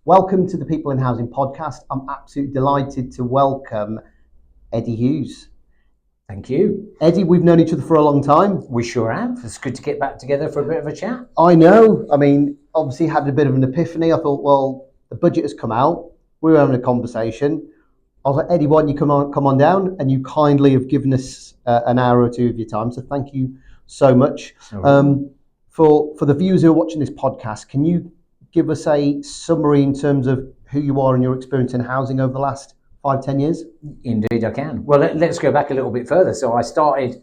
Welcome to the People in Housing podcast. I'm absolutely delighted to welcome Eddie Hughes. Thank you. Eddie, we've known each other for a long time. We sure have. It's good to get back together for a bit of a chat. I know. I mean, obviously had a bit of an epiphany. I thought, well, the budget has come out. We were having a conversation. I was like, Eddie, why don't you come on down? And you kindly have given us an hour or two of your time. So thank you so much. For the viewers who are watching this podcast, can you give us a summary in terms of who you are and your experience in housing over the last 5-10 years? Indeed, I can. Well, let's go back a little bit further. So I started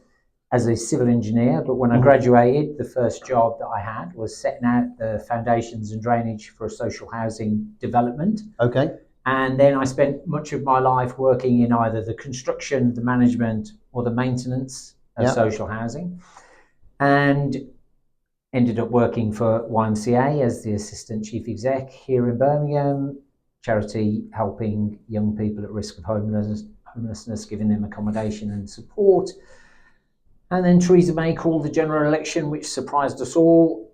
as a civil engineer, but when I graduated, the first job that I had was setting out the foundations and drainage for a social housing development. Okay. And then I spent much of my life working in either the construction, the management, or the maintenance of social housing. And ended up working for YMCA as the assistant chief exec here in Birmingham, charity helping young people at risk of homelessness, giving them accommodation and support. And then Theresa May called the general election, which surprised us all.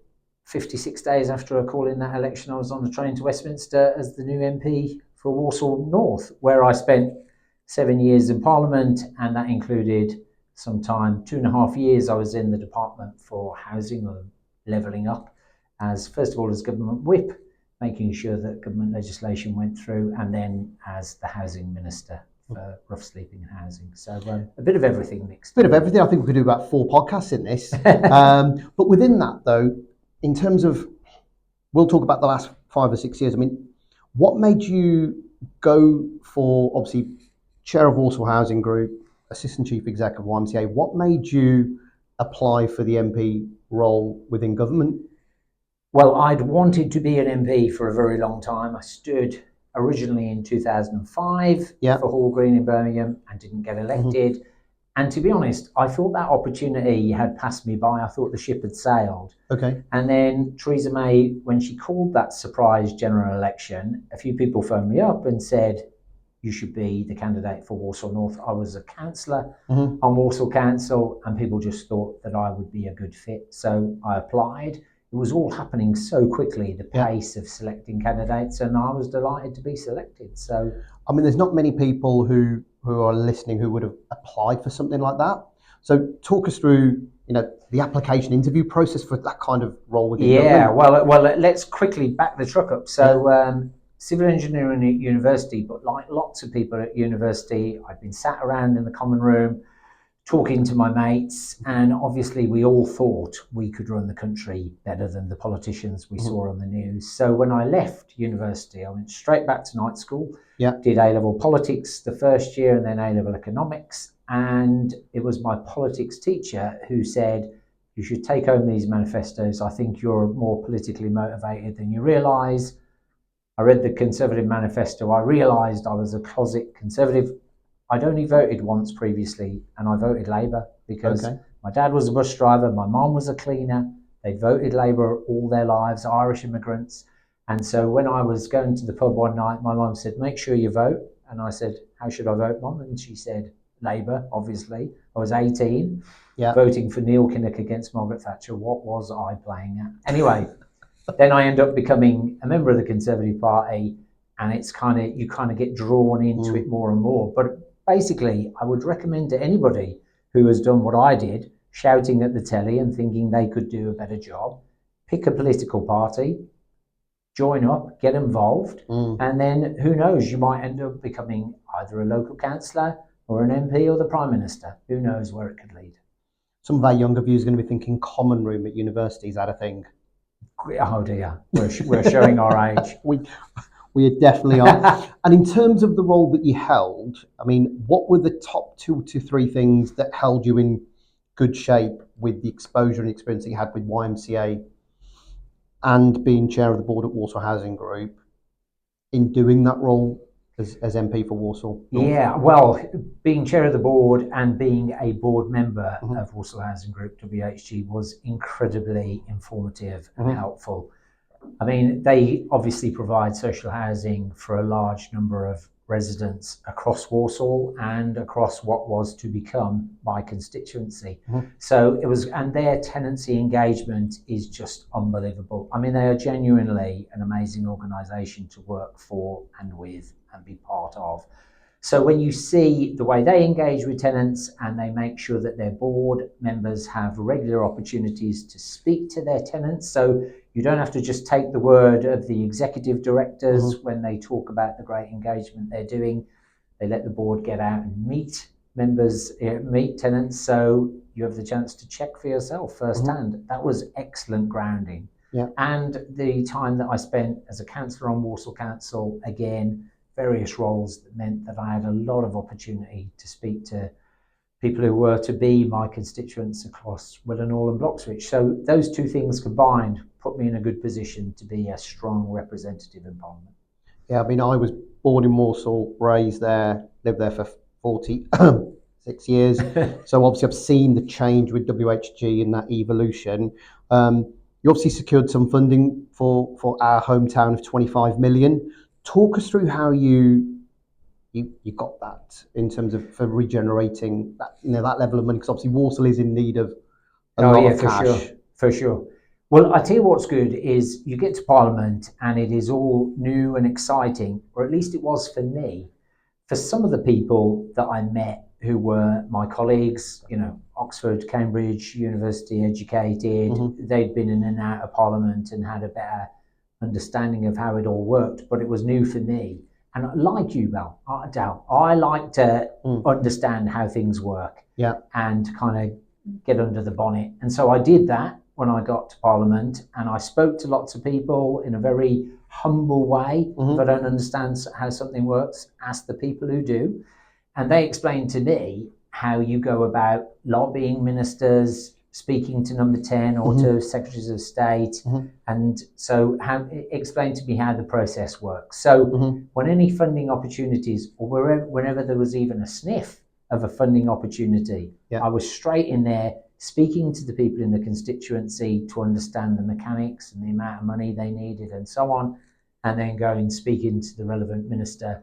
56 days after calling that election, I was on the train to Westminster as the new MP for Walsall North, where I spent 7 years in Parliament, and that included some time, 2.5 years I was in the Department for Housing or Levelling Up, as first of all as government whip, making sure that government legislation went through, and then as the housing minister for rough sleeping and housing. So a bit of everything mixed. A bit of everything. I think we could do about 4 podcasts in this. But within that, though, in terms of, we'll talk about the last 5 or 6 years. I mean, what made you go for, obviously, chair of Walsall Housing Group, assistant chief exec of YMCA? What made you apply for the MP role within government? Well, I'd wanted to be an MP for a very long time. I stood originally in 2005 for Hall Green in Birmingham and didn't get elected. And to be honest, I thought that opportunity had passed me by. I thought the ship had sailed. Okay. And then Theresa May, when she called that surprise general election, a few people phoned me up and said, you should be the candidate for Walsall North. I was a councillor on Walsall Council, and people just thought that I would be a good fit. So I applied. It was all happening so quickly, the pace of selecting candidates, and I was delighted to be selected. So, I mean, there's not many people who are listening who would have applied for something like that. So talk us through, the application interview process for that kind of role within government. Well, let's quickly back the truck up. So, civil engineering at university, but like lots of people at university, I'd been sat around in the common room talking to my mates, and obviously we all thought we could run the country better than the politicians we saw on the news. So when I left university, I went straight back to night school, did A-level politics the first year and then A-level economics, and it was my politics teacher who said, you should take home these manifestos. I think you're more politically motivated than you realise. I read the Conservative manifesto. I realised I was a closet Conservative. I'd only voted once previously, and I voted Labour because my dad was a bus driver, my mum was a cleaner. They'd voted Labour all their lives, Irish immigrants. And so when I was going to the pub one night, my mum said, make sure you vote. And I said, how should I vote, Mum? And she said, Labour, obviously. I was 18, voting for Neil Kinnock against Margaret Thatcher. What was I playing at? Anyway, then I end up becoming a member of the Conservative Party, and it's you get drawn into it more and more. But basically, I would recommend to anybody who has done what I did, shouting at the telly and thinking they could do a better job, pick a political party, join up, get involved, and then who knows, you might end up becoming either a local councillor or an MP or the Prime Minister. Who knows where it could lead. Some of our younger viewers are going to be thinking common room at university, is that a thing? Oh dear, we're showing our age. We definitely are. And in terms of the role that you held, I mean, what were the top 2 to 3 things that held you in good shape with the exposure and experience that you had with YMCA and being chair of the board at Walsall Housing Group in doing that role as MP for Walsall? Yeah, well, being chair of the board and being a board member of Walsall Housing Group, WHG, was incredibly informative and helpful. I mean, they obviously provide social housing for a large number of residents across Walsall and across what was to become my constituency. So it was, and their tenancy engagement is just unbelievable. I mean, they are genuinely an amazing organisation to work for and with and be part of. So when you see the way they engage with tenants and they make sure that their board members have regular opportunities to speak to their tenants, so you don't have to just take the word of the executive directors when they talk about the great engagement they're doing. They let the board get out and meet members, meet tenants, so you have the chance to check for yourself firsthand. That was excellent grounding. And the time that I spent as a councillor on Walsall Council, again, various roles that meant that I had a lot of opportunity to speak to people who were to be my constituents across Willenhall and Bloxwich. So those two things combined put me in a good position to be a strong representative in Parliament. Yeah, I mean, I was born in Walsall, raised there, lived there for 46 years. So obviously I've seen the change with WHG and that evolution. You obviously secured some funding for our hometown of 25 million. Talk us through how you got that in terms of for regenerating that, that level of money, because obviously Walsall is in need of a lot of cash. For sure. Well, I tell you what's good is you get to Parliament and it is all new and exciting, or at least it was for me. For some of the people that I met who were my colleagues, Oxford, Cambridge, university educated, they'd been in and out of Parliament and had a better understanding of how it all worked, but it was new for me. And like you, Dal, I like to understand how things work and kind of get under the bonnet. And so I did that when I got to Parliament, and I spoke to lots of people in a very humble way. If I don't understand how something works, ask the people who do. And they explained to me how you go about lobbying ministers, speaking to number 10 or to secretaries of state. And so explain to me how the process works. So when any funding opportunities, or whenever there was even a sniff of a funding opportunity, I was straight in there speaking to the people in the constituency to understand the mechanics and the amount of money they needed and so on, and then going speaking to the relevant minister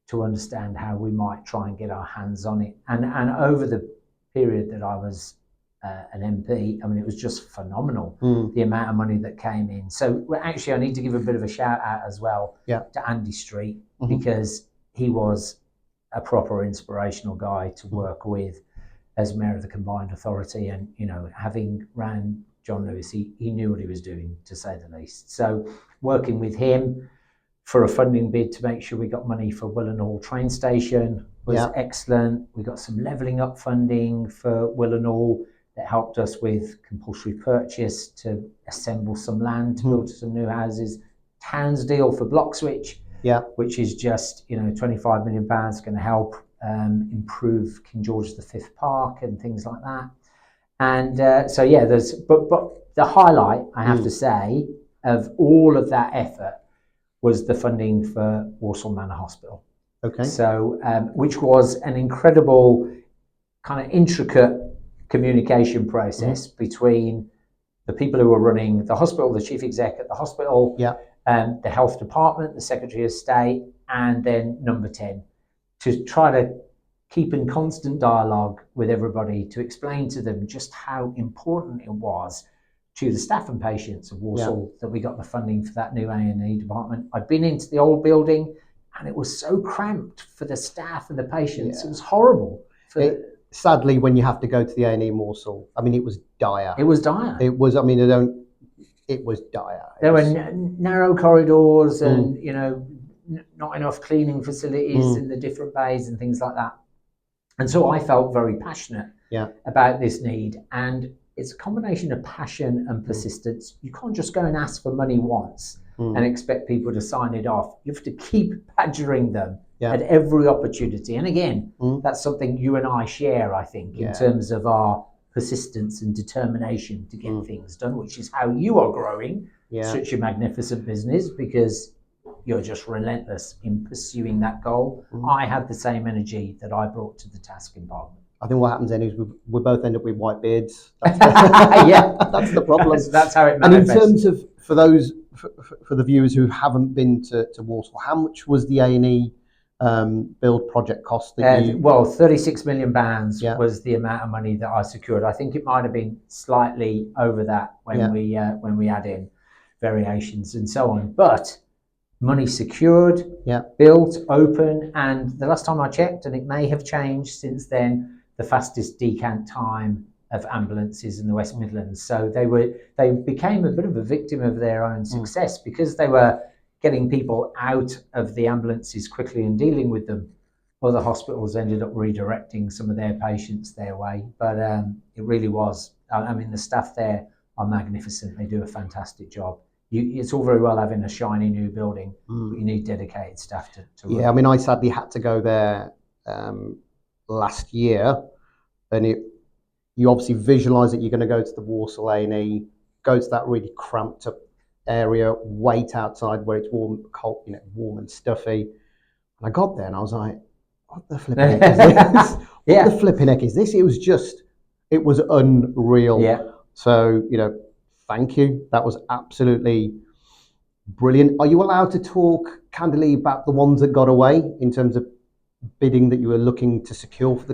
to understand how we might try and get our hands on it. And over the period that I was an MP, I mean, it was just phenomenal, the amount of money that came in. So actually, I need to give a bit of a shout out as well to Andy Street, because he was a proper inspirational guy to work with as Mayor of the Combined Authority. And, having ran John Lewis, he knew what he was doing, to say the least. So working with him for a funding bid to make sure we got money for Willenhall train station was excellent. We got some levelling up funding for Willenhall that helped us with compulsory purchase to assemble some land to build some new houses. Towns deal for Bloxwich, which is just, £25 million going to help improve King George V Park and things like that. And there's but the highlight, I have to say, of all of that effort was the funding for Walsall Manor Hospital. Okay. So, which was an incredible kind of intricate communication process between the people who were running the hospital, the chief exec at the hospital, the health department, the secretary of state, and then number 10, to try to keep in constant dialogue with everybody to explain to them just how important it was to the staff and patients of Walsall that we got the funding for that new A&E department. I'd been into the old building and it was so cramped for the staff and the patients. It was horrible. Sadly, when you have to go to the A&E in Walsall, I mean, it was dire. It was dire. It was, I mean, it was dire. There were narrow corridors and, not enough cleaning facilities in the different bays and things like that. And so I felt very passionate about this need. And it's a combination of passion and persistence. You can't just go and ask for money once and expect people to sign it off. You have to keep badgering them at every opportunity. And again, that's something you and I share, I think, in terms of our persistence and determination to get things done, which is how you are growing such a magnificent business, because you're just relentless in pursuing that goal. I had the same energy that I brought to the task in Parliament. I think what happens then is we both end up with white beards. That's that's the problem. That's how it manifests. And in terms of, for the viewers who haven't been to Walsall, how much was the A&E build project cost that you? Well, £36 million Yeah. was the amount of money that I secured. I think it might have been slightly over that when we add in variations and so on. But money secured, Yeah. built, open, and the last time I checked, and it may have changed since then, the fastest decant time of ambulances in the West Midlands. So they became a bit of a victim of their own success because they were getting people out of the ambulances quickly and dealing with them. Other hospitals ended up redirecting some of their patients their way, but it really was. I mean, the staff there are magnificent. They do a fantastic job. It's all very well having a shiny new building, but you need dedicated staff to run. Yeah, I mean, I sadly had to go there last year, and you obviously visualise that you're going to go to the Walsall A&E, go to that really cramped up area, wait outside where it's warm, cold, warm and stuffy. And I got there and I was like, what the flipping heck is this? What the flipping heck is this? It was unreal. Yeah. So, thank you. That was absolutely brilliant. Are you allowed to talk candidly about the ones that got away in terms of bidding that you were looking to secure for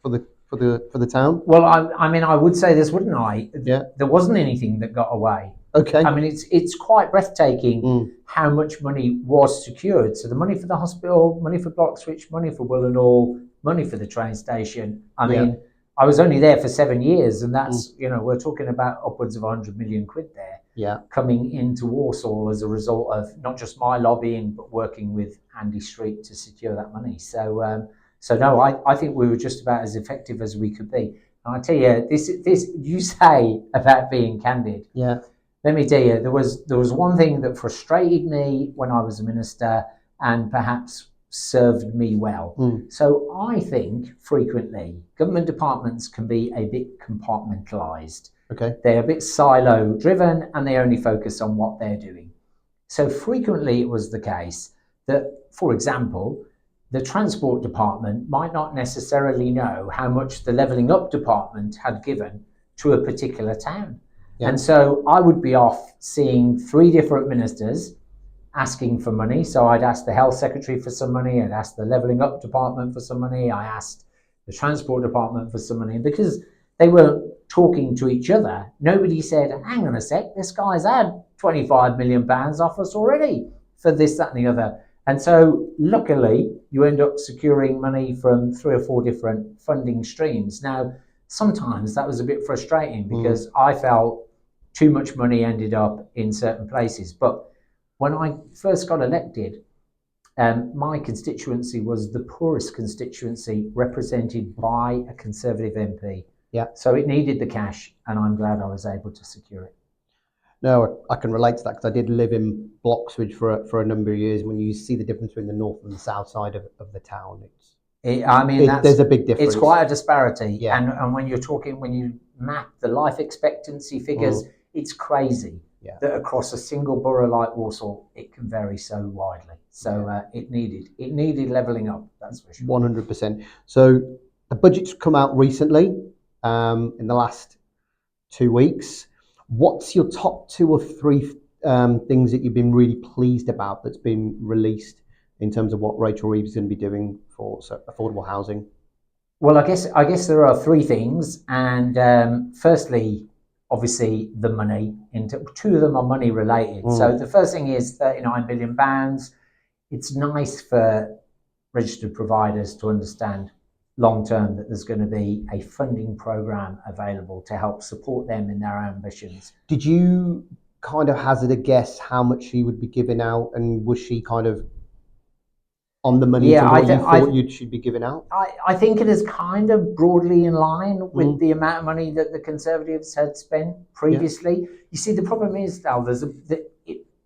the town? Well, I mean, I would say this, wouldn't I? Yeah. There wasn't anything that got away. Okay. I mean, it's quite breathtaking how much money was secured. So the money for the hospital, money for Bloxwich, money for Willenhall, money for the train station. I mean, I was only there for 7 years, and that's we're talking about upwards of 100 million quid there. Yeah. Coming into Walsall as a result of not just my lobbying, but working with Andy Street to secure that money. So no, I think we were just about as effective as we could be. And I tell you, this you say about being candid. Yeah. Let me tell you, there was one thing that frustrated me when I was a minister, and perhaps served me well. So I think frequently government departments can be a bit compartmentalised. Okay. They're a bit silo driven and they only focus on what they're doing. So frequently it was the case that, for example, the transport department might not necessarily know how much the levelling up department had given to a particular town. Yeah. And so I would be off seeing 3 different ministers asking for money. So I'd ask the health secretary for some money, I'd ask the levelling up department for some money, I asked the transport department for some money. And because they weren't talking to each other, nobody said, hang on a sec, this guy's had £25 million off us already for this, that and the other. And so luckily you end up securing money from 3 or 4 different funding streams. Now, sometimes that was a bit frustrating because I felt too much money ended up in certain places. But when I first got elected, my constituency was the poorest constituency represented by a Conservative MP. Yeah. So it needed the cash, and I'm glad I was able to secure it. No, I can relate to that because I did live in Bloxwich for a number of years. When you see the difference between the north and the south side of the town, there's a big difference. It's quite a disparity. Yeah. And when you map the life expectancy figures, it's crazy that across a single borough like Walsall, it can vary so widely. So it needed levelling up, that's for sure. 100%. So the budget's come out recently, in the last 2 weeks. What's your top 2 or 3 things that you've been really pleased about that's been released in terms of what Rachel Reeves is going to be doing for affordable housing? Well, I guess there are 3 things, and firstly, obviously the money. 2 of them are money related. So the first thing is £39 billion. It's nice for registered providers to understand long term that there's going to be a funding program available to help support them in their ambitions. Did you kind of hazard a guess how much she would be giving out, and was she kind of on the money to what you thought you should be giving out? I think it is kind of broadly in line with the amount of money that the Conservatives had spent previously. Yeah. You see, the problem is, Al,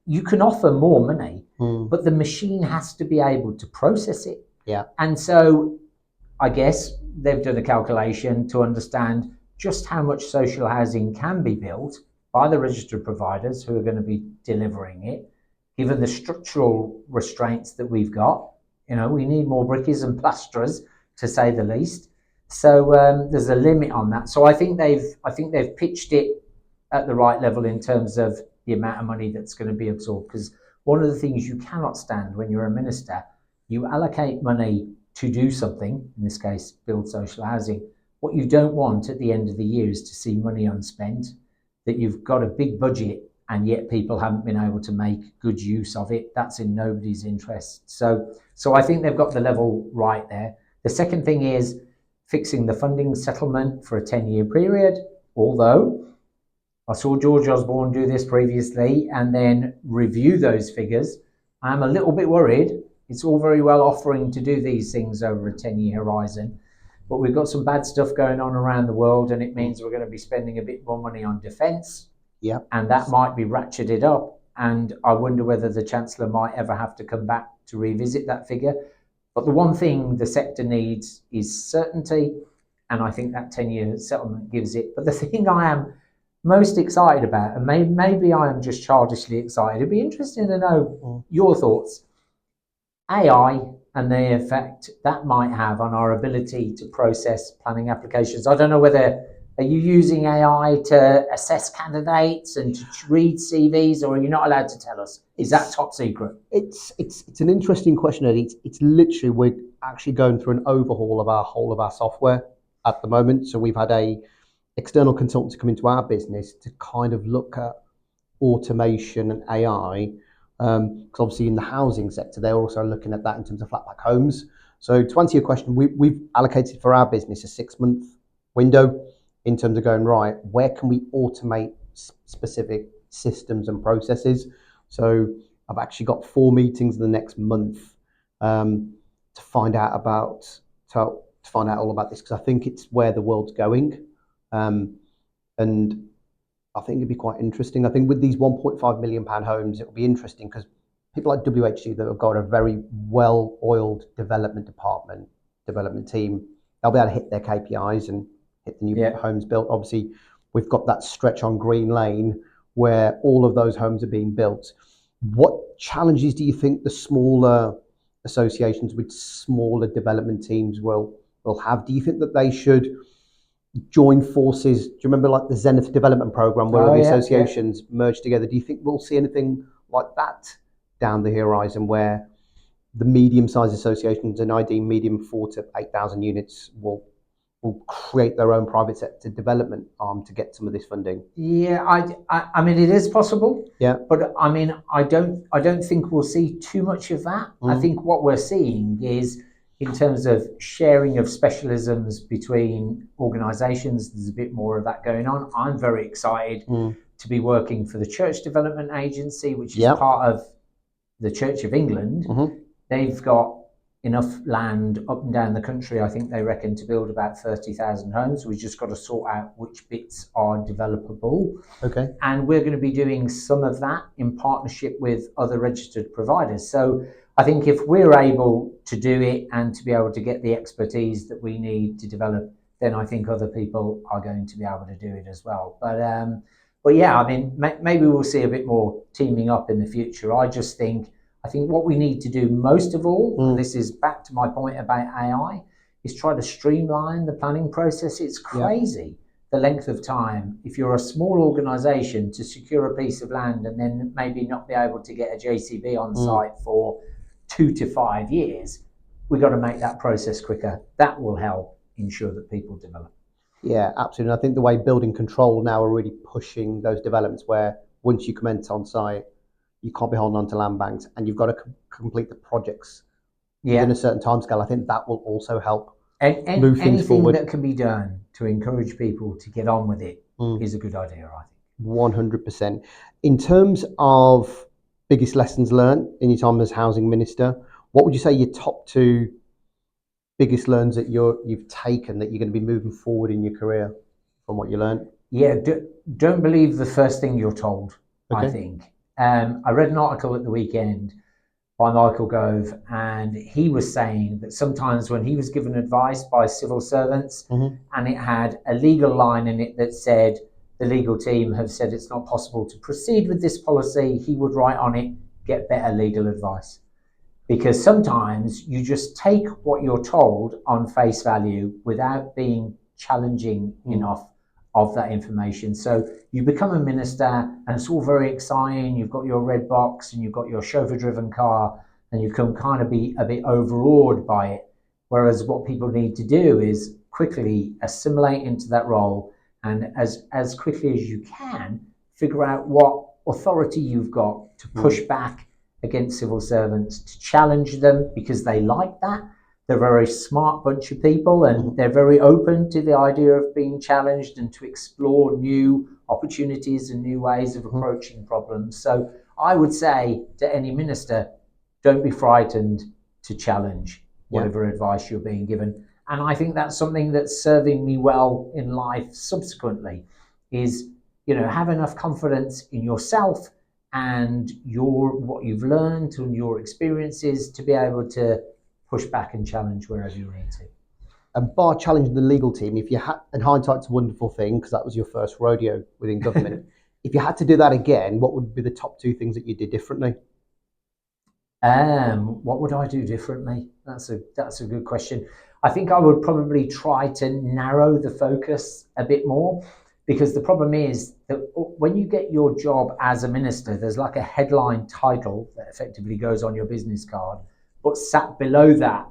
you can offer more money, but the machine has to be able to process it. Yeah. And so I guess they've done a calculation to understand just how much social housing can be built by the registered providers who are going to be delivering it, given the structural restraints that we've got. We need more brickies and plasterers, to say the least. So there's a limit on that. So I think they've pitched it at the right level in terms of the amount of money that's going to be absorbed. Because one of the things you cannot stand when you're a minister you allocate money to do something, in this case, build social housing. What you don't want at the end of the year is to see money unspent, that you've got a big budget and yet people haven't been able to make good use of it. That's in nobody's interest. So I think they've got the level right there. The second thing is fixing the funding settlement for a 10-year period, although I saw George Osborne do this previously and then review those figures. I'm a little bit worried. It's all very well offering to do these things over a 10-year horizon, but we've got some bad stuff going on around the world, and it means we're going to be spending a bit more money on defence. Yeah. And that might be ratcheted up. And I wonder whether the Chancellor might ever have to come back to revisit that figure. But the one thing the sector needs is certainty. And I think that 10-year settlement gives it. But the thing I am most excited about, and maybe I am just childishly excited, it'd be interesting to know your thoughts. AI and the effect that might have on our ability to process planning applications. I don't know whether, are you using AI to assess candidates and to read CVs, or are you not allowed to tell us? Is that top secret? It's an interesting question, Eddie. It's literally, we're actually going through an overhaul of our whole of our software at the moment. So we've had a external consultant to come into our business to kind of look at automation and AI. Because obviously in the housing sector, they're also looking at that in terms of flat pack homes. So to answer your question, we've allocated for our business a 6-month window in terms of going, right, where can we automate specific systems and processes? So I've actually got 4 meetings in the next month to find out all about this, because I think it's where the world's going. And I think it'd be quite interesting. I think with these £1.5 million homes, it'll be interesting because people like WHG that have got a very well-oiled development team, they'll be able to hit their KPIs and hit the new homes built. Obviously, we've got that stretch on Green Lane where all of those homes are being built. What challenges do you think the smaller associations with smaller development teams will have? Do you think that they should join forces? Do you remember like the Zenith Development Programme where the associations merged together? Do you think we'll see anything like that down the horizon where the medium-sized associations, and ID medium 4,000 to 8,000 units, will create their own private sector development arm to get some of this funding? Yeah, I mean, it is possible. Yeah. But I mean, I don't think we'll see too much of that. I think what we're seeing is, in terms of sharing of specialisms between organisations, there's a bit more of that going on. I'm very excited to be working for the Church Development Agency, which is part of the Church of England. They've got enough land up and down the country, I think they reckon, to build about 30,000 homes. We've just got to sort out which bits are developable. Okay. And we're going to be doing some of that in partnership with other registered providers. So I think if we're able to do it and to be able to get the expertise that we need to develop, then I think other people are going to be able to do it as well. But yeah, I mean, maybe we'll see a bit more teaming up in the future. I think what we need to do most of all, and this is back to my point about AI, is try to streamline the planning process. It's crazy the length of time, if you're a small organisation, to secure a piece of land and then maybe not be able to get a JCB on site for 2 to 5 years. We've got to make that process quicker. That will help ensure that people develop. Yeah, absolutely. And I think the way building control now are really pushing those developments where once you commence on site, you can't be holding on to land banks and you've got to complete the projects within a certain timescale. I think that will also help move things forward. Anything that can be done to encourage people to get on with it is a good idea, I think. 100%. In terms of biggest lessons learned in your time as housing minister, what would you say your top 2 biggest learns that you've taken that you're going to be moving forward in your career from what you learned? Yeah, don't believe the first thing you're told, I think. I read an article at the weekend by Michael Gove, and he was saying that sometimes when he was given advice by civil servants and it had a legal line in it that said, the legal team have said it's not possible to proceed with this policy, he would write on it, get better legal advice. Because sometimes you just take what you're told on face value without being challenging enough of that information. So you become a minister and it's all very exciting. You've got your red box and you've got your chauffeur-driven car, and you can kind of be a bit overawed by it. Whereas what people need to do is quickly assimilate into that role, and as quickly as you can, figure out what authority you've got to push back against civil servants, to challenge them, because they like that. They're a very smart bunch of people, and they're very open to the idea of being challenged and to explore new opportunities and new ways of approaching problems. So I would say to any minister, don't be frightened to challenge whatever advice you're being given. And I think that's something that's serving me well in life subsequently, is, have enough confidence in yourself and what you've learned and your experiences to be able to push back and challenge wherever you need to. And bar challenging the legal team, if you had, and hindsight's a wonderful thing because that was your first rodeo within government. If you had to do that again, what would be the top 2 things that you did differently? What would I do differently? That's a good question. I think I would probably try to narrow the focus a bit more, because the problem is that when you get your job as a minister, there's like a headline title that effectively goes on your business card, but sat below that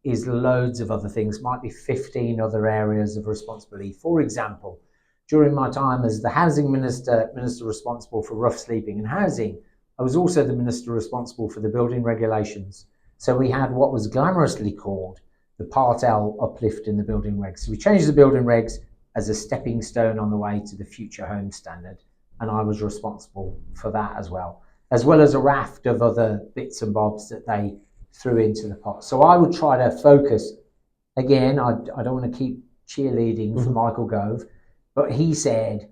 is loads of other things, might be 15 other areas of responsibility. For example, during my time as the housing minister responsible for rough sleeping and housing, I was also the minister responsible for the building regulations. So we had what was glamorously called the Part L uplift in the building regs. So we changed the building regs as a stepping stone on the way to the future home standard. And I was responsible for that as well as a raft of other bits and bobs that they threw into the pot. So I would try to focus, again, I don't want to keep cheerleading for Michael Gove, but he said,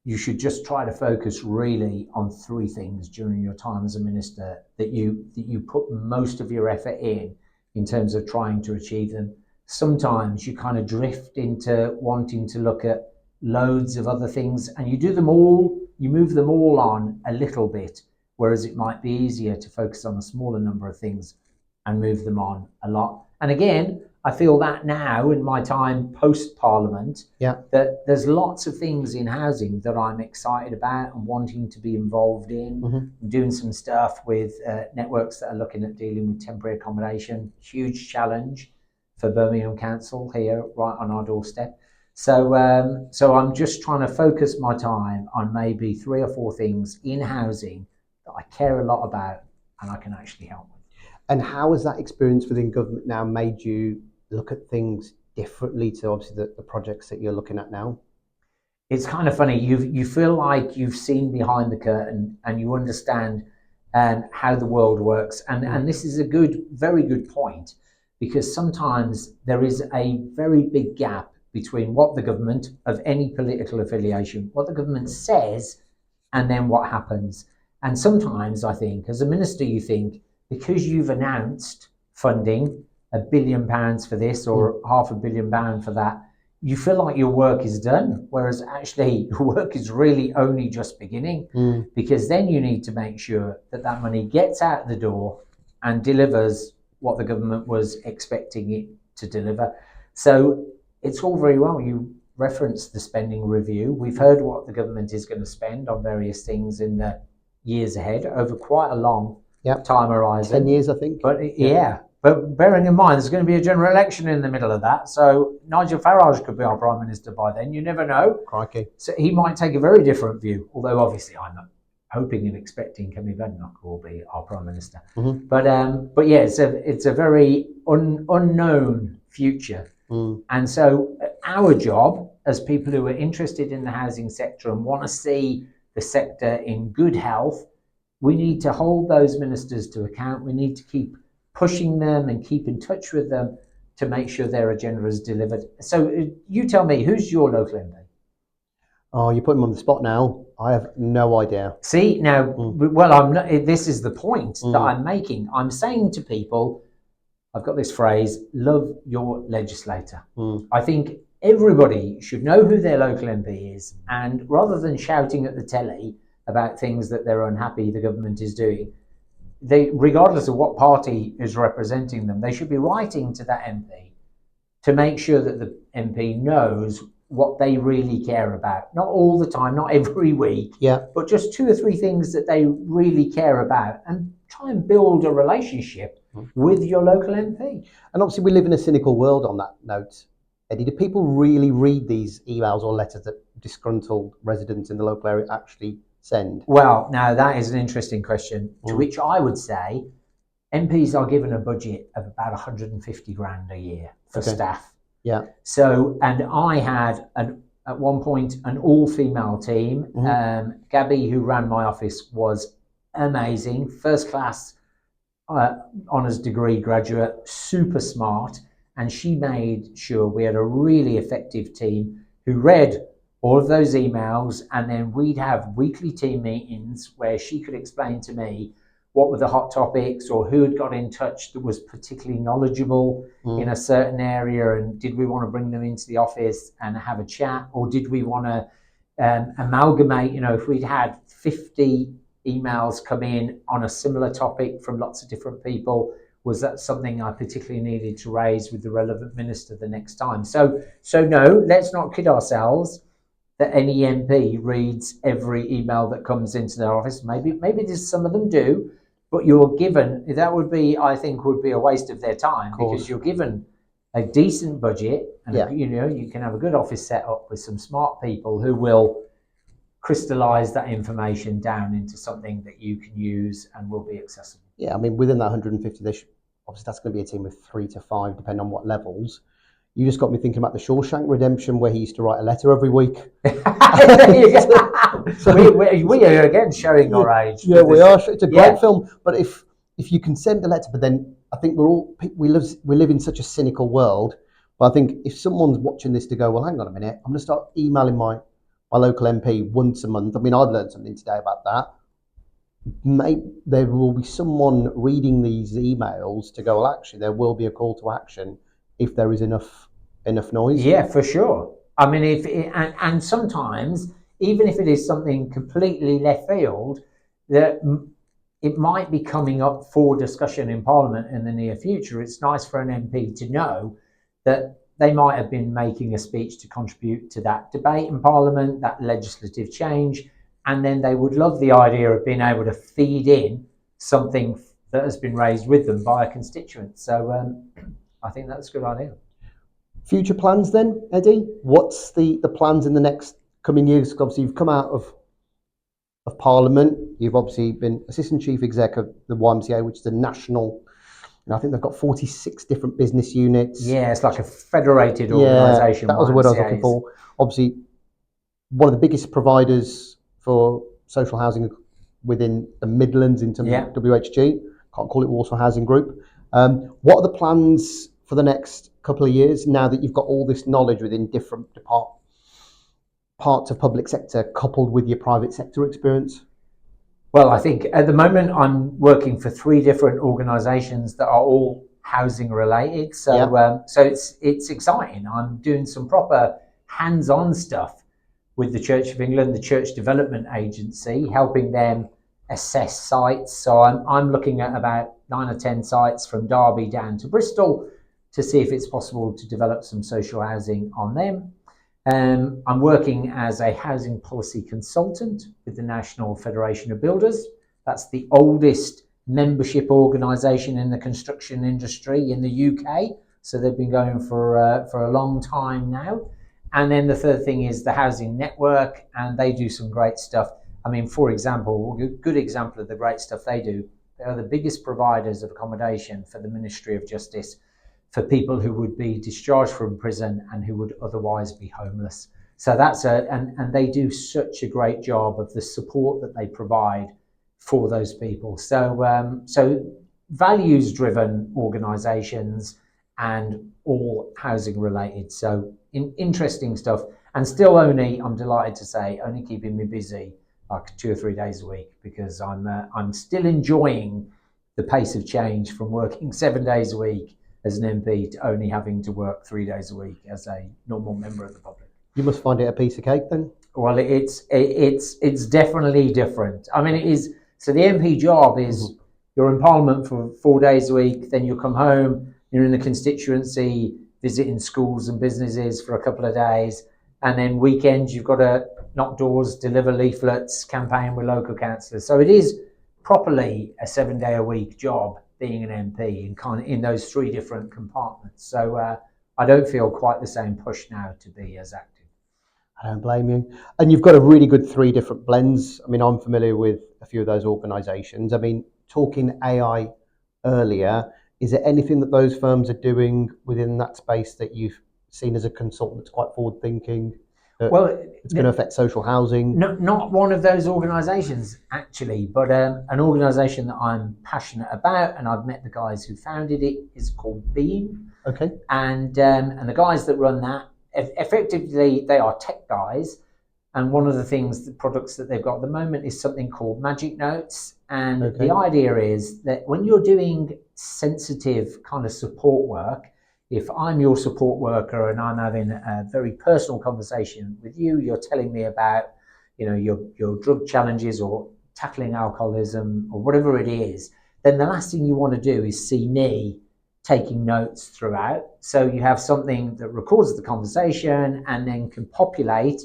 you should just try to focus really on 3 things during your time as a minister that you put most of your effort in terms of trying to achieve them. Sometimes you kind of drift into wanting to look at loads of other things, and you move them all on a little bit, whereas it might be easier to focus on a smaller number of things and move them on a lot. And again, I feel that now in my time post-Parliament, that there's lots of things in housing that I'm excited about and wanting to be involved in. I'm doing some stuff with networks that are looking at dealing with temporary accommodation, huge challenge for Birmingham Council here right on our doorstep. So I'm just trying to focus my time on maybe 3 or 4 things in housing that I care a lot about and I can actually help with. And how has that experience within government now made you look at things differently to obviously the projects that you're looking at now? It's kind of funny. You feel like you've seen behind the curtain and you understand how the world works. And this is a very good point, because sometimes there is a very big gap between what the government of any political affiliation, what the government says, and then what happens. And sometimes I think as a minister, you think, because you've announced funding £1 billion for this or £500 million for that, you feel like your work is done, whereas actually your work is really only just beginning, because then you need to make sure that money gets out the door and delivers what the government was expecting it to deliver. So it's all very well. You referenced the spending review. We've heard what the government is going to spend on various things in the years ahead over quite a long time horizon. 10 years, I think. But but bearing in mind, there's going to be a general election in the middle of that. So Nigel Farage could be our Prime Minister by then. You never know. Crikey. So he might take a very different view, although obviously I'm not hoping and expecting Kemi Badenoch will be our Prime Minister. But yeah, it's a very unknown future. And so our job as people who are interested in the housing sector and want to see the sector in good health, we need to hold those ministers to account. We need to keep pushing them and keep in touch with them to make sure their agenda is delivered. So you tell me, who's your local MP? Oh, you're putting me on the spot now. I have no idea. See, now, well, I'm not, this is the point that I'm making. I'm saying to people, I've got this phrase, love your legislator. I think everybody should know who their local MP is, and rather than shouting at the telly about things that they're unhappy the government is doing, they, regardless of what party is representing them, they should be writing to that MP to make sure that the MP knows what they really care about. Not all the time, not every week, but just 2 or 3 things that they really care about. And try and build a relationship with your local MP. And obviously, we live in a cynical world on that note. Eddie, do people really read these emails or letters that disgruntled residents in the local area actually send? Well, now that is an interesting question, to which I would say MPs are given a budget of about 150 grand a year for staff. Yeah. So, and I had at one point an all-female team. Gabby, who ran my office, was amazing, first class honours degree graduate, super smart, and she made sure we had a really effective team who read all of those emails, and then we'd have weekly team meetings where she could explain to me what were the hot topics or who had got in touch that was particularly knowledgeable in a certain area, and did we want to bring them into the office and have a chat, or did we want to amalgamate, if we'd had 50 emails come in on a similar topic from lots of different people, was that something I particularly needed to raise with the relevant minister the next time? So no, let's not kid ourselves that any MP reads every email that comes into their office. Maybe there's some of them do, but you're given, that would be, I think, would be a waste of their time, because you're given a decent budget, and you can have a good office set up with some smart people who will crystallize that information down into something that you can use and will be accessible. Yeah, I mean, within that 150, obviously that's going to be a team of 3 to 5, depending on what levels. You just got me thinking about the Shawshank Redemption, where he used to write a letter every week. we are again showing our age. Yeah, we are. It's a great film, but if you can send a letter, but then I think we live in such a cynical world. But I think if someone's watching this to go, well, hang on a minute, I'm going to start emailing my local MP once a month. I mean, I've learned something today about that. There will be someone reading these emails to go, well, actually, there will be a call to action if there is enough noise. Yeah, for sure. I mean, and sometimes, even if it is something completely left field, that it might be coming up for discussion in Parliament in the near future, it's nice for an MP to know that they might have been making a speech to contribute to that debate in Parliament, that legislative change, and then they would love the idea of being able to feed in something that has been raised with them by a constituent. So I think that's a good idea. Future plans then, Eddie? What's the plans in the next coming years? Obviously, you've come out of Parliament. You've obviously been Assistant Chief Exec of the YMCA, which is a national, I think they've got 46 different business units. Yeah, it's like a federated organisation. That was the word I was looking for. Obviously, one of the biggest providers for social housing within the Midlands in terms of WHG. Can't call it Walsall Housing Group. What are the plans for the next couple of years now that you've got all this knowledge within different parts of public sector coupled with your private sector experience? Well, I think at the moment I'm working for 3 different organisations that are all housing related. So so it's exciting. I'm doing some proper hands-on stuff with the Church of England, the Church Development Agency, helping them assess sites. So I'm looking at about 9 or 10 sites from Derby down to Bristol to see if it's possible to develop some social housing on them. I'm working as a housing policy consultant with the National Federation of Builders. That's the oldest membership organisation in the construction industry in the UK. So they've been going for a long time now. And then the third thing is the Housing Network, and they do some great stuff. I mean, for example, a good example of the great stuff they do, they are the biggest providers of accommodation for the Ministry of Justice for people who would be discharged from prison and who would otherwise be homeless. So that's and they do such a great job of the support that they provide for those people. So so values-driven organisations and all housing related. So interesting stuff, and still only, I'm delighted to say, only keeping me busy like 2 or 3 days a week, because I'm still enjoying the pace of change from working 7 days a week as an MP to only having to work 3 days a week as a normal member of the public. You must find it a piece of cake then? Well, it's definitely different. I mean, it is. So the MP job is you're in Parliament for 4 days a week, then you come home, you're in the constituency, visiting schools and businesses for a couple of days, and then weekends you've got to knock doors, deliver leaflets, campaign with local councillors. So it is properly a 7-day-a-week job being an MP and kind of in those 3 different compartments. So I don't feel quite the same push now to be as active. I don't blame you. And you've got a really good 3 different blends. I mean, I'm familiar with a few of those organisations. I mean, talking AI earlier, is there anything that those firms are doing within that space that you've seen as a consultant that's quite forward thinking? Well, it's going to affect social housing? Not one of those organisations actually, but an organisation that I'm passionate about, and I've met the guys who founded it, is called Beam. Okay. And the guys that run that, effectively, they are tech guys. And one of the products that they've got at the moment is something called Magic Notes. And the idea is that when you're doing sensitive kind of support work, if I'm your support worker and I'm having a very personal conversation with you, you're telling me about, your drug challenges or tackling alcoholism or whatever it is, then the last thing you want to do is see me taking notes throughout. So you have something that records the conversation and then can populate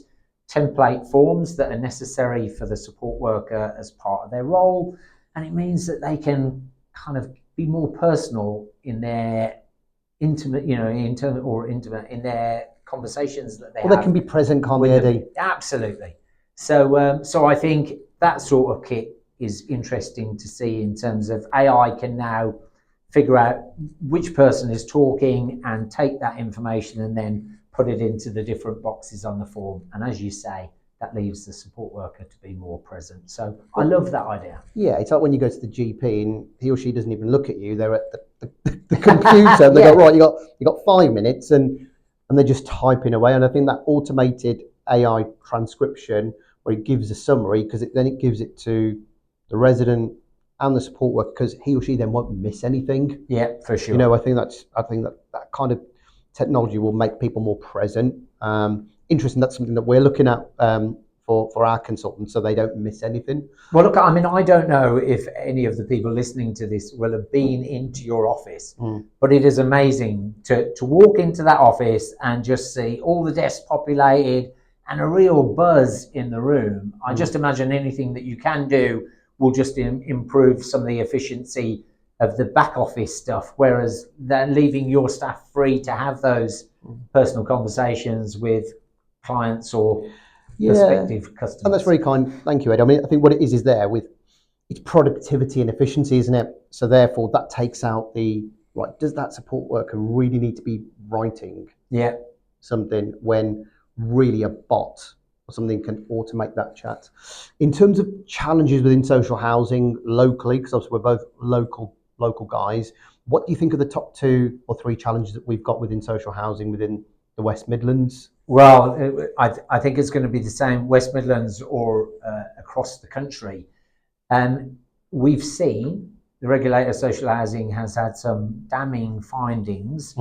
template forms that are necessary for the support worker as part of their role. And it means that they can kind of be more personal in their intimate in their conversations that they have. Well, they can be present, can't they, Eddie? Absolutely. So I think that sort of kit is interesting to see in terms of AI can now figure out which person is talking and take that information and then put it into the different boxes on the form. And as you say, that leaves the support worker to be more present. So I love that idea. Yeah, it's like when you go to the GP and he or she doesn't even look at you; they're at the computer. And they go, right, you got 5 minutes, and they're just typing away. And I think that automated AI transcription, where it gives a summary, because then it gives it to the resident and the support worker, because he or she then won't miss anything. Yeah, for sure. I think that kind of technology will make people more present. Interesting. That's something that we're looking at for our consultants, so they don't miss anything. Well, look, I mean, I don't know if any of the people listening to this will have been into your office, but it is amazing to walk into that office and just see all the desks populated and a real buzz in the room. I just imagine anything that you can do will just improve some of the efficiency of the back office stuff, whereas they're leaving your staff free to have those personal conversations with clients or prospective customers. And that's very kind. Thank you, Ed. I mean, I think what it is there with it's productivity and efficiency, isn't it? So therefore that takes out does that support worker really need to be writing something when really a bot or something can automate that chat? In terms of challenges within social housing locally, because obviously we're both local guys, what do you think are the top 2 or 3 challenges that we've got within social housing within the West Midlands? Well, I think it's going to be the same West Midlands or across the country. We've seen the regulator of social housing has had some damning findings,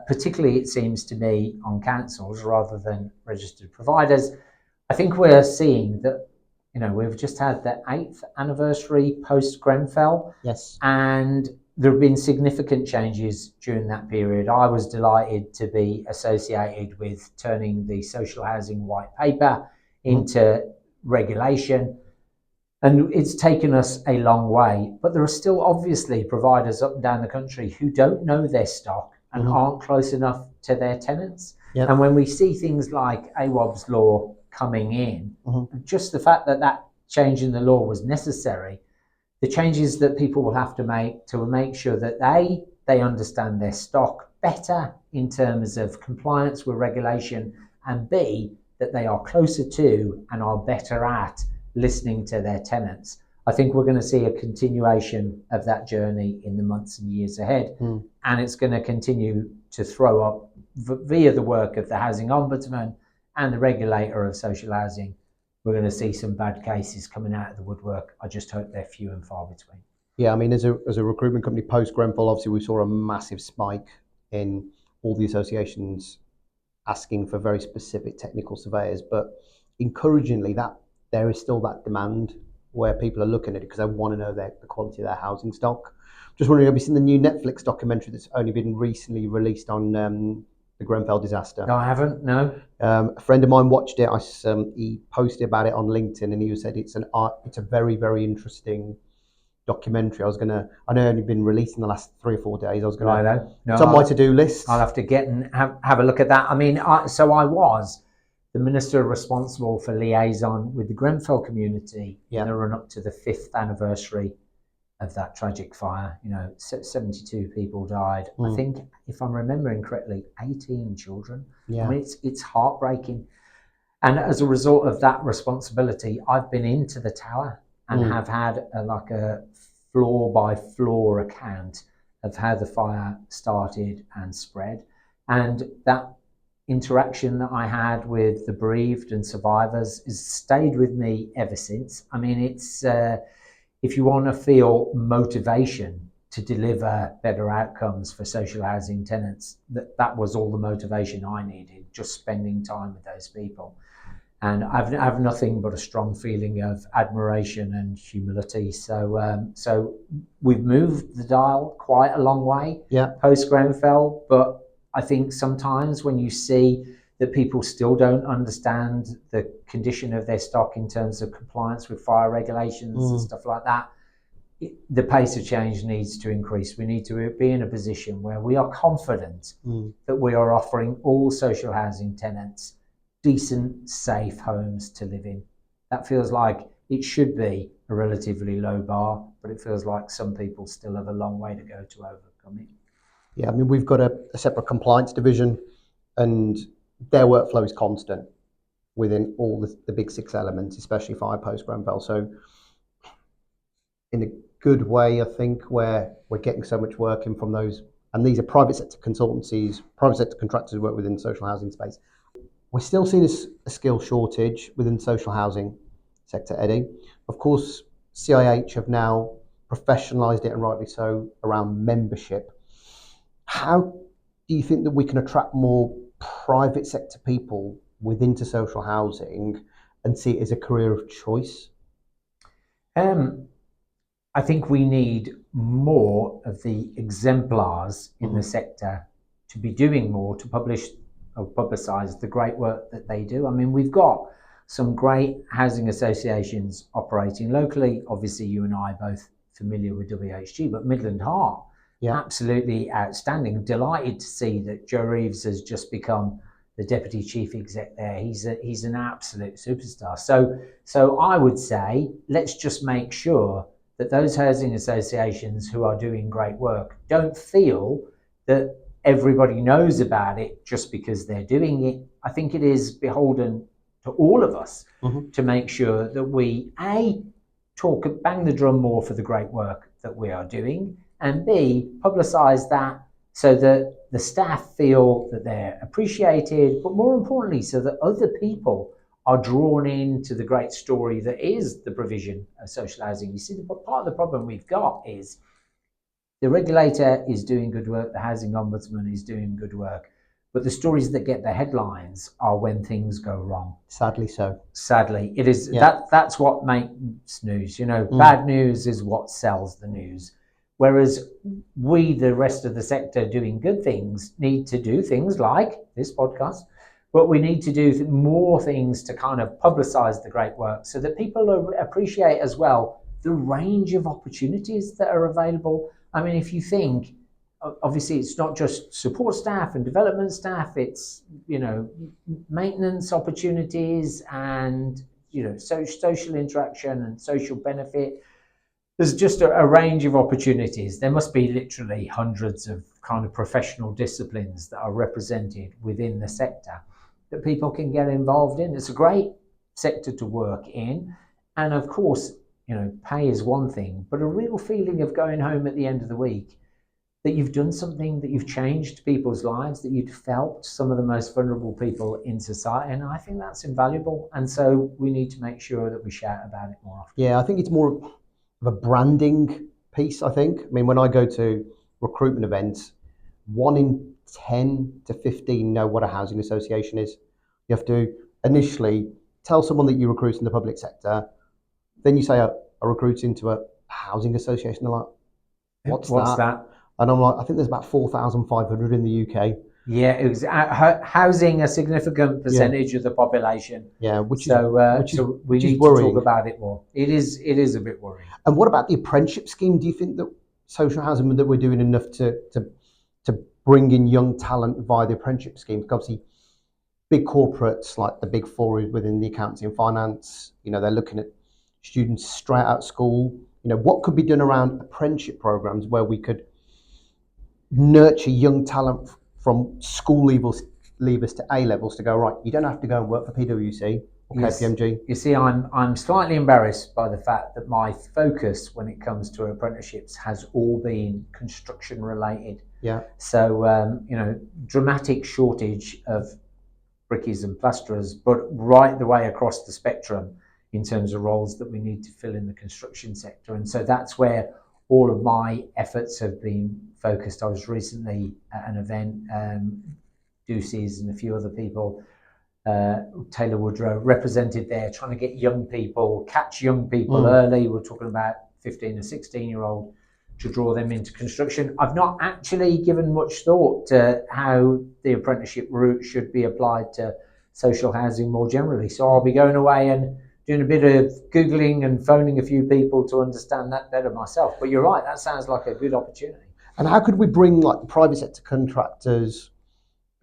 particularly it seems to me on councils rather than registered providers. I think we're seeing that, we've just had the 8th anniversary post Grenfell. Yes. And there have been significant changes during that period. I was delighted to be associated with turning the social housing white paper into regulation. And it's taken us a long way, but there are still obviously providers up and down the country who don't know their stock and aren't close enough to their tenants. Yep. And when we see things like AWOB's law coming in, just the fact that change in the law was necessary, the changes that people will have to make sure that they understand their stock better in terms of compliance with regulation, and B, that they are closer to and are better at listening to their tenants. I think we're going to see a continuation of that journey in the months and years ahead. And it's going to continue to throw up via the work of the Housing Ombudsman and the regulator of social housing. We're going to see some bad cases coming out of the woodwork. I just hope they're few and far between. Yeah, I mean, as a recruitment company post Grenfell, obviously we saw a massive spike in all the associations asking for very specific technical surveyors, but encouragingly that there is still that demand where people are looking at it because they want to know the quality of their housing stock. Just wondering, have you seen the new Netflix documentary that's only been recently released on the Grenfell disaster? No, I haven't. No. A friend of mine watched it. He posted about it on LinkedIn, and he said it's a very, very interesting documentary. I know only been released in the last 3 or 4 days. I was going to, No, it's on my to-do list. I'll have to get and have a look at that. I mean, I was the minister responsible for liaison with the Grenfell community in the run up to the 5th anniversary of that tragic fire. 72 people died. I think, if I'm remembering correctly, 18 children. I mean, it's heartbreaking. And as a result of that responsibility, I've been into the tower and have had a floor by floor account of how the fire started and spread. And that interaction that I had with the bereaved and survivors has stayed with me ever since. I mean, it's if you want to feel motivation to deliver better outcomes for social housing tenants, that was all the motivation I needed, just spending time with those people. And I have nothing but a strong feeling of admiration and humility. So we've moved the dial quite a long way post Grenfell, but I think sometimes when you see that people still don't understand the condition of their stock in terms of compliance with fire regulations and stuff like that, the pace of change needs to increase. We need to be in a position where we are confident that we are offering all social housing tenants decent, safe homes to live in. That feels like it should be a relatively low bar, but it feels like some people still have a long way to go to overcome it. Yeah, I mean, we've got a separate compliance division, and their workflow is constant within all the big 6 elements, especially fire post Grenfell. So in a good way, I think, where we're getting so much work in from those, and these are private sector consultancies, private sector contractors who work within the social housing space. We're still seeing a skill shortage within the social housing sector, Eddie. Of course, CIH have now professionalised it, and rightly so, around membership. How do you think that we can attract more private sector people within social housing and see it as a career of choice? I think we need more of the exemplars in the sector to be doing more to publish or publicise the great work that they do. I mean, we've got some great housing associations operating locally. Obviously, you and I are both familiar with WHG, but Midland Heart, absolutely outstanding. Delighted to see that Joe Reeves has just become the deputy chief exec there. He's an absolute superstar. So I would say, let's just make sure that those housing associations who are doing great work don't feel that everybody knows about it just because they're doing it. I think it is beholden to all of us to make sure that we bang the drum more for the great work that we are doing, and B, publicise that so that the staff feel that they're appreciated, but more importantly, so that other people are drawn into the great story that is the provision of social housing. You see, part of the problem we've got is the regulator is doing good work, the housing ombudsman is doing good work, but the stories that get the headlines are when things go wrong. Sadly so. Sadly, it is. That's what makes news. Bad news is what sells the news. Whereas we, the rest of the sector doing good things, need to do things like this podcast, but we need to do more things to kind of publicise the great work so that people appreciate as well the range of opportunities that are available. I mean, if you think, obviously it's not just support staff and development staff, it's, maintenance opportunities and, social interaction and social benefit. There's just a range of opportunities. There must be literally hundreds of kind of professional disciplines that are represented within the sector that people can get involved in. It's a great sector to work in. And of course, pay is one thing, but a real feeling of going home at the end of the week, that you've done something, that you've changed people's lives, that you've helped some of the most vulnerable people in society. And I think that's invaluable. And so we need to make sure that we shout about it more often. Yeah, I think it's more of a branding piece, I think. I mean, when I go to recruitment events, 1 in 10 to 15 know what a housing association is. You have to initially tell someone that you recruit in the public sector. Then you say, I recruit into a housing association. They're like, what's that? And I'm like, I think there's about 4,500 in the UK. Yeah, housing a significant percentage of the population. Yeah, So we which is need to talk worrying. about it more. It is a bit worrying. And what about the apprenticeship scheme? Do you think that social housing, that we're doing enough to bring in young talent via the apprenticeship scheme? Because obviously, big corporates like the big four within the accounting and finance, they're looking at students straight out of school. What could be done around apprenticeship programs where we could nurture young talent from school leavers to A levels to go, right, you don't have to go and work for PwC or Yes. KPMG. You see, I'm slightly embarrassed by the fact that my focus when it comes to apprenticeships has all been construction related. Yeah. So dramatic shortage of brickies and plasterers, but right the way across the spectrum in terms of roles that we need to fill in the construction sector. And so that's where all of my efforts have been focused. I was recently at an event, Deuces and a few other people, Taylor Woodrow represented there, trying to get young people, catch young people early. We're talking about 15 or 16-year-old, to draw them into construction. I've not actually given much thought to how the apprenticeship route should be applied to social housing more generally. So I'll be going away and doing a bit of Googling and phoning a few people to understand that better myself. But you're right, that sounds like a good opportunity. And how could we bring like the private sector contractors,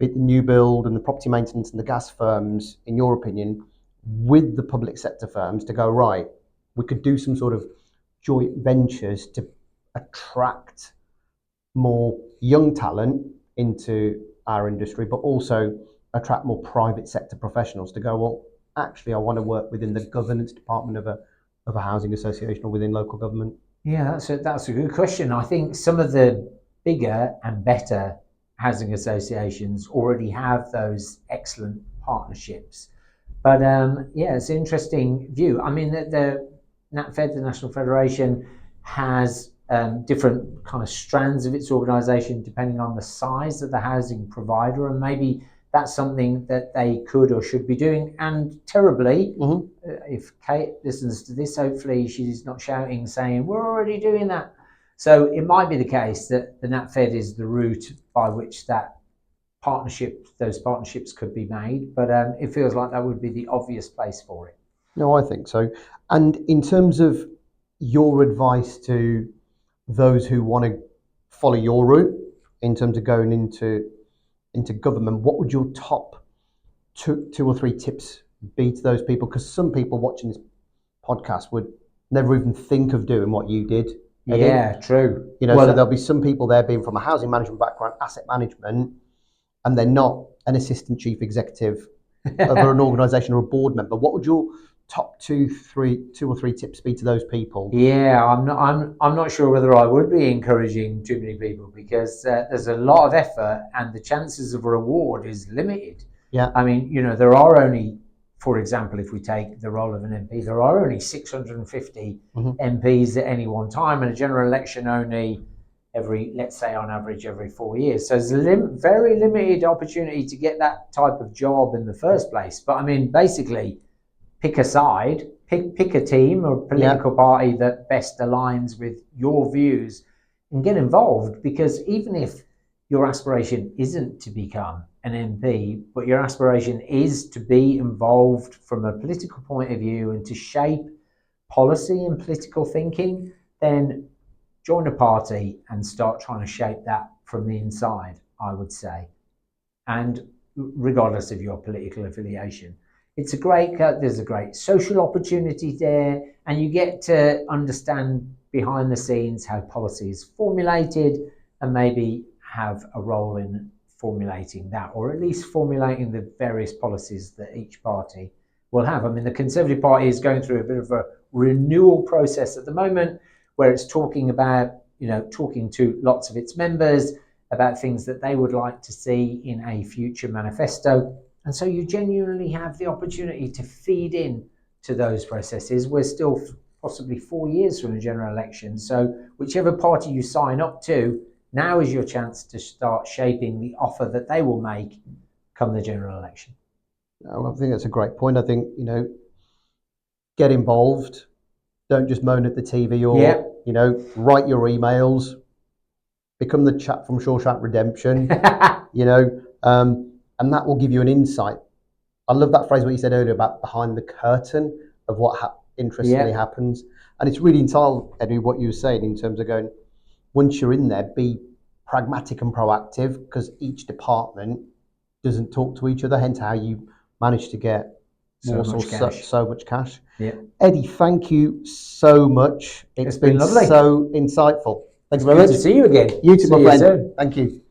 be it the new build and the property maintenance and the gas firms, in your opinion, with the public sector firms to go, right, we could do some sort of joint ventures to attract more young talent into our industry, but also attract more private sector professionals to go, well, actually, I want to work within the governance department of a housing association or within local government? Yeah, that's a good question. I think some of the bigger and better housing associations already have those excellent partnerships. But it's an interesting view. I mean, the NatFed, the National Federation, has different kind of strands of its organisation depending on the size of the housing provider, and maybe that's something that they could or should be doing. And terribly, if Kate listens to this, hopefully she's not shouting saying, we're already doing that. So it might be the case that the NatFed is the route by which those partnerships could be made, but it feels like that would be the obvious place for it. No, I think so. And in terms of your advice to those who want to follow your route in terms of going into government, what would your top two or three tips be to those people? Because some people watching this podcast would never even think of doing what you did, Eddie. Yeah, true. So there'll be some people there being from a housing management background, asset management, and they're not an assistant chief executive of an organisation or a board member. What would your top two or three tips be to those people? Yeah, I'm not sure whether I would be encouraging too many people, because there's a lot of effort and the chances of a reward is limited. Yeah. I mean, there are only, for example, if we take the role of an MP, there are only 650 MPs at any one time, and a general election only let's say on average every 4 years. So there's a very limited opportunity to get that type of job in the first place. But I mean, basically, pick a side, pick a team or political party that best aligns with your views and get involved. Because even if your aspiration isn't to become an MP, but your aspiration is to be involved from a political point of view and to shape policy and political thinking, then join a party and start trying to shape that from the inside, I would say. And regardless of your political affiliation, there's a great social opportunity there, and you get to understand behind the scenes how policy is formulated and maybe have a role in formulating that, or at least formulating the various policies that each party will have. I mean, the Conservative Party is going through a bit of a renewal process at the moment, where it's talking to lots of its members about things that they would like to see in a future manifesto. And so you genuinely have the opportunity to feed in to those processes. We're still possibly 4 years from a general election. So whichever party you sign up to, now is your chance to start shaping the offer that they will make come the general election. I think that's a great point. I think, get involved. Don't just moan at the TV or, write your emails. Become the chap from Shawshank Redemption. And that will give you an insight. I love that phrase what you said earlier about behind the curtain of what interestingly happens. And it's really entirely, Eddie, what you were saying in terms of going, once you're in there, be pragmatic and proactive, because each department doesn't talk to each other, hence how you manage to get so much cash. Yeah. Eddie, thank you so much. It's been lovely. So insightful. Thank you very good much. to see you again. You too, my friend. Soon. Thank you.